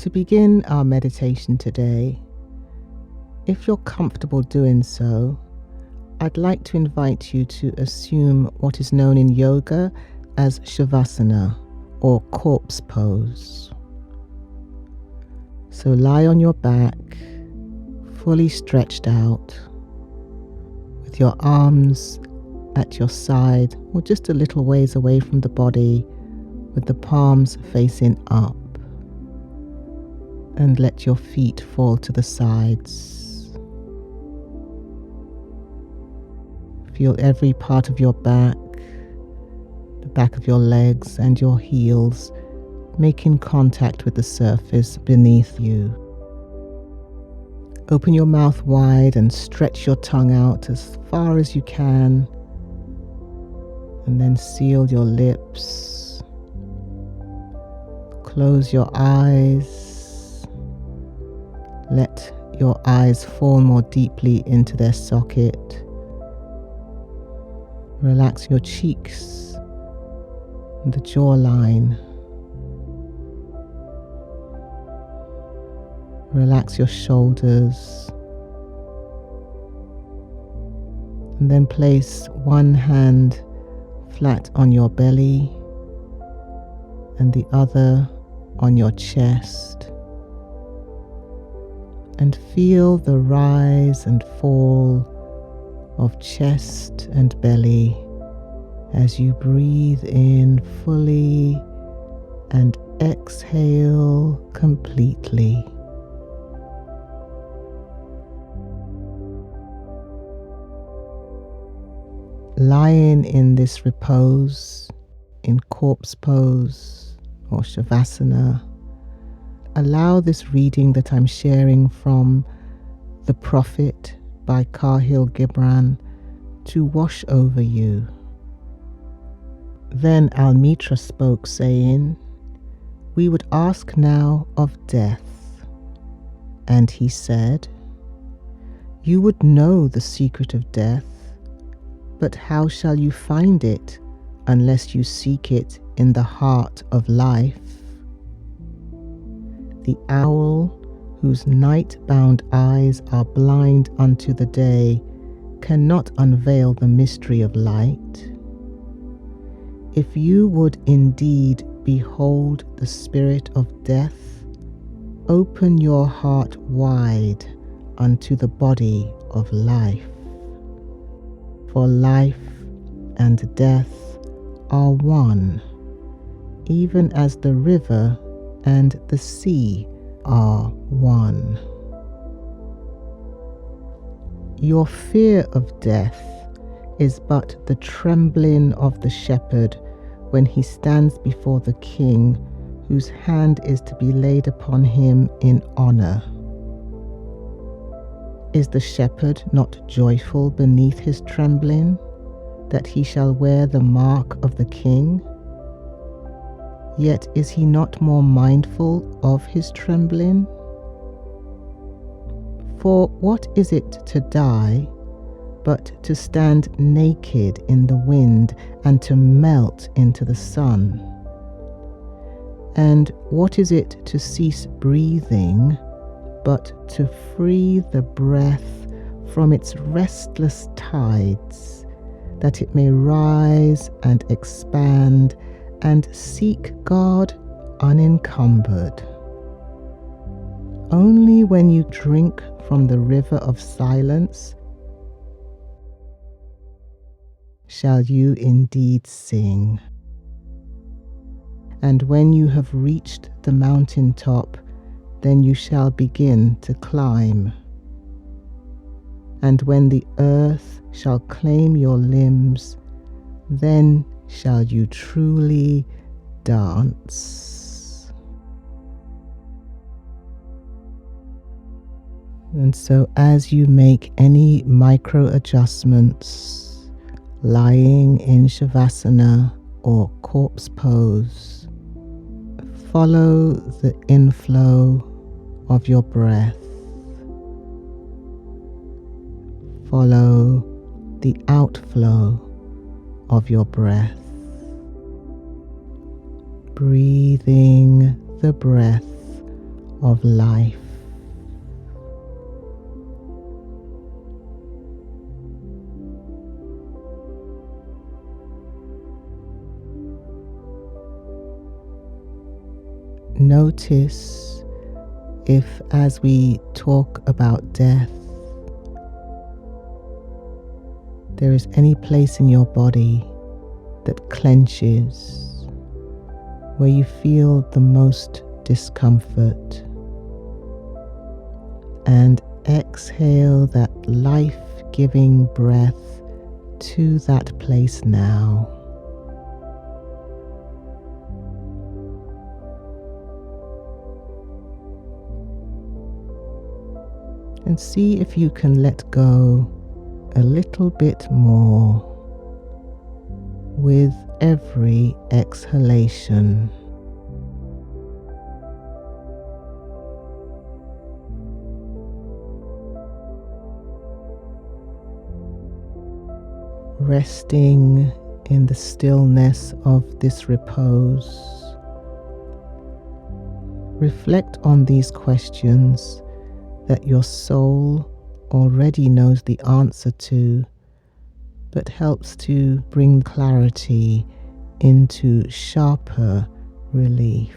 To begin our meditation today, if you're comfortable doing so, I'd like to invite you to assume what is known in yoga as Shavasana or corpse pose. So lie on your back, fully stretched out, with your arms at your side or just a little ways away from the body, with the palms facing up. And let your feet fall to the sides. Feel every part of your back, the back of your legs and your heels making contact with the surface beneath you. Open your mouth wide and stretch your tongue out as far as you can, and then seal your lips. Close your eyes. Let your eyes fall more deeply into their socket. Relax your cheeks and the jawline. Relax your shoulders. And then place one hand flat on your belly and the other on your chest. And feel the rise and fall of chest and belly as you breathe in fully and exhale completely. Lying in this repose, in corpse pose or Shavasana, allow this reading that I'm sharing from The Prophet by Kahlil Gibran to wash over you. Then Almitra spoke, saying, "We would ask now of death." And he said, "You would know the secret of death, but how shall you find it unless you seek it in the heart of life? The owl, whose night-bound eyes are blind unto the day, cannot unveil the mystery of light. If you would indeed behold the spirit of death, open your heart wide unto the body of life. For life and death are one, even as the river and the sea are one. Your fear of death is but the trembling of the shepherd when he stands before the king, whose hand is to be laid upon him in honor. Is the shepherd not joyful beneath his trembling, that he shall wear the mark of the king? Yet is he not more mindful of his trembling? For what is it to die, but to stand naked in the wind and to melt into the sun? And what is it to cease breathing, but to free the breath from its restless tides, that it may rise and expand and seek God unencumbered? Only when you drink from the river of silence shall you indeed sing. And when you have reached the mountain top, then you shall begin to climb. And when the earth shall claim your limbs, then shall you truly dance. And so as you make any micro adjustments, lying in Shavasana or corpse pose, follow the inflow of your breath. Follow the outflow of your breath. Breathing the breath of life. Notice if, as we talk about death, there is any place in your body that clenches, where you feel the most discomfort, and exhale that life-giving breath to that place now. And see if you can let go a little bit more with every exhalation. Resting in the stillness of this repose, reflect on these questions that your soul already knows the answer to, but helps to bring clarity into sharper relief.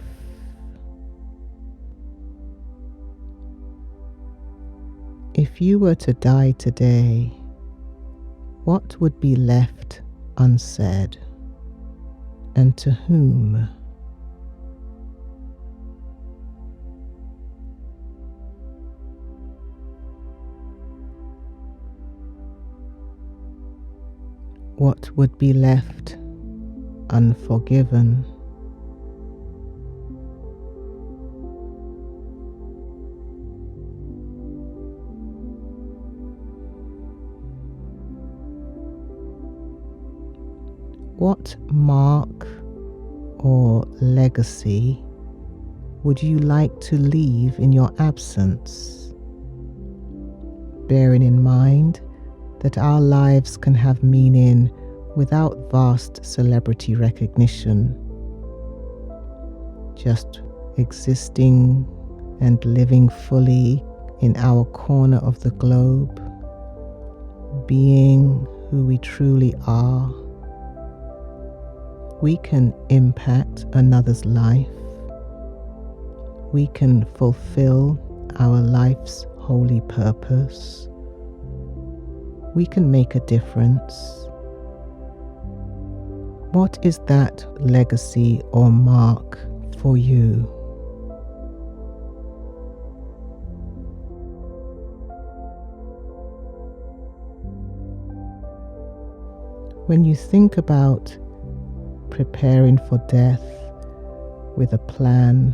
If you were to die today, what would be left unsaid, and to whom? What would be left unforgiven? What mark or legacy would you like to leave in your absence? Bearing in mind that our lives can have meaning without vast celebrity recognition, just existing and living fully in our corner of the globe, being who we truly are. We can impact another's life. We can fulfill our life's holy purpose. We can make a difference. What is that legacy or mark for you? When you think about preparing for death with a plan,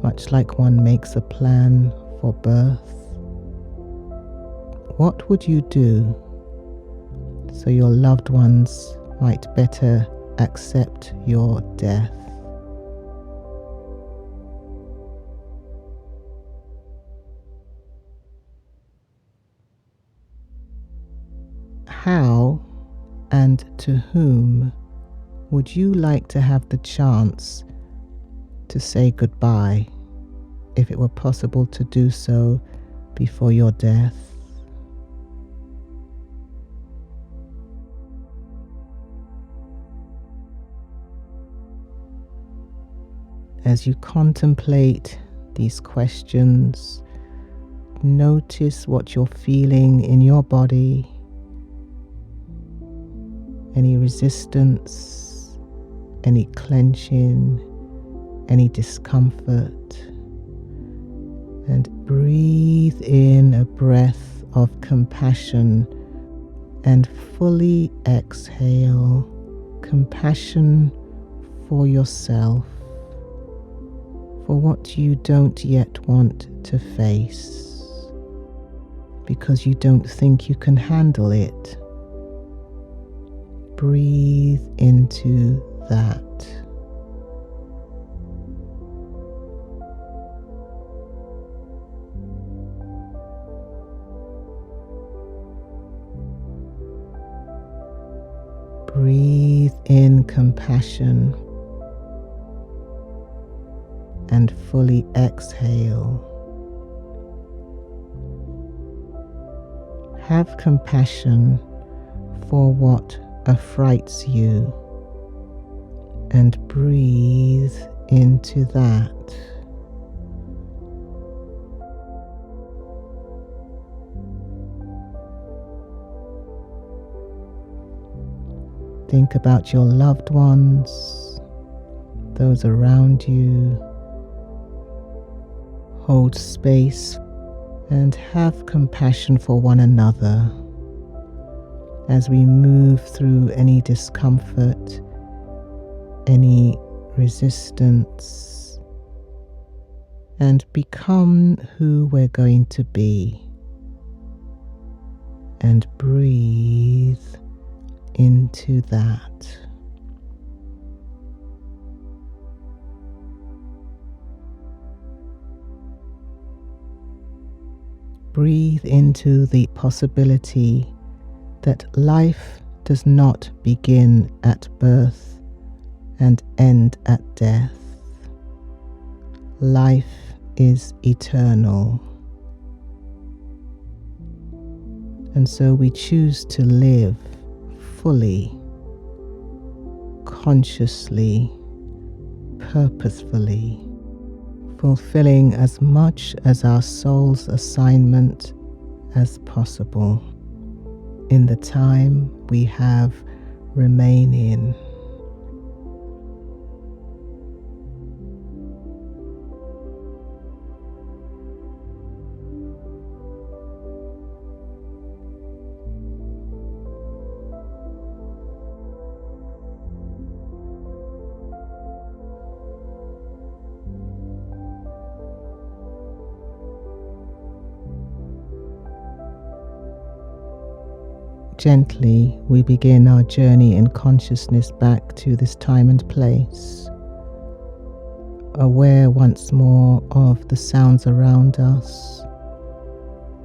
much like one makes a plan for birth, what would you do so your loved ones might better accept your death? How and to whom would you like to have the chance to say goodbye, if it were possible to do so before your death? As you contemplate these questions, notice what you're feeling in your body. Any resistance, any clenching, any discomfort. And breathe in a breath of compassion and fully exhale compassion for yourself, for what you don't yet want to face, because you don't think you can handle it. Breathe into that. Breathe in compassion and fully exhale. Have compassion for what affrights you and breathe into that. Think about your loved ones, those around you. Hold space and have compassion for one another as we move through any discomfort, any resistance, and become who we're going to be. And breathe into that. Breathe into the possibility that life does not begin at birth and end at death. Life is eternal. And so we choose to live fully, consciously, purposefully, fulfilling as much as our soul's assignment as possible in the time we have remaining. Gently, we begin our journey in consciousness back to this time and place, aware once more of the sounds around us,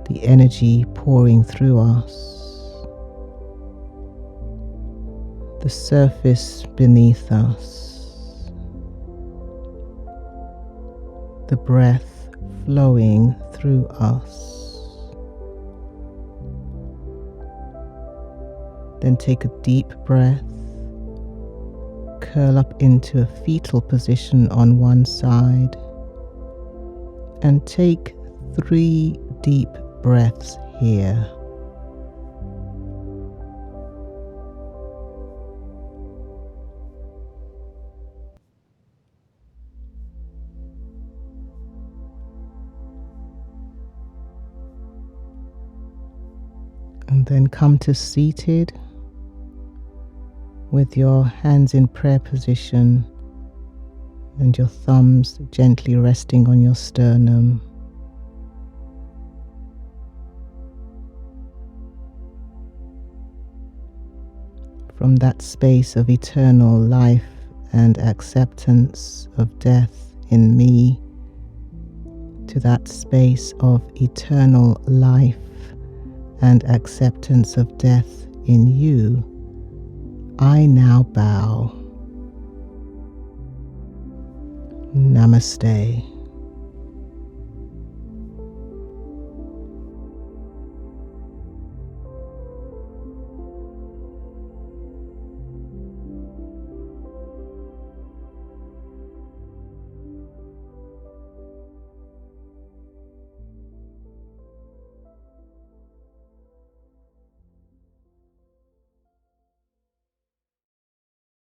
the energy pouring through us, the surface beneath us, the breath flowing through us. Then take a deep breath, curl up into a fetal position on one side, and take 3 deep breaths here. And then come to seated with your hands in prayer position and your thumbs gently resting on your sternum. From that space of eternal life and acceptance of death in me to that space of eternal life and acceptance of death in you, I now bow. Namaste.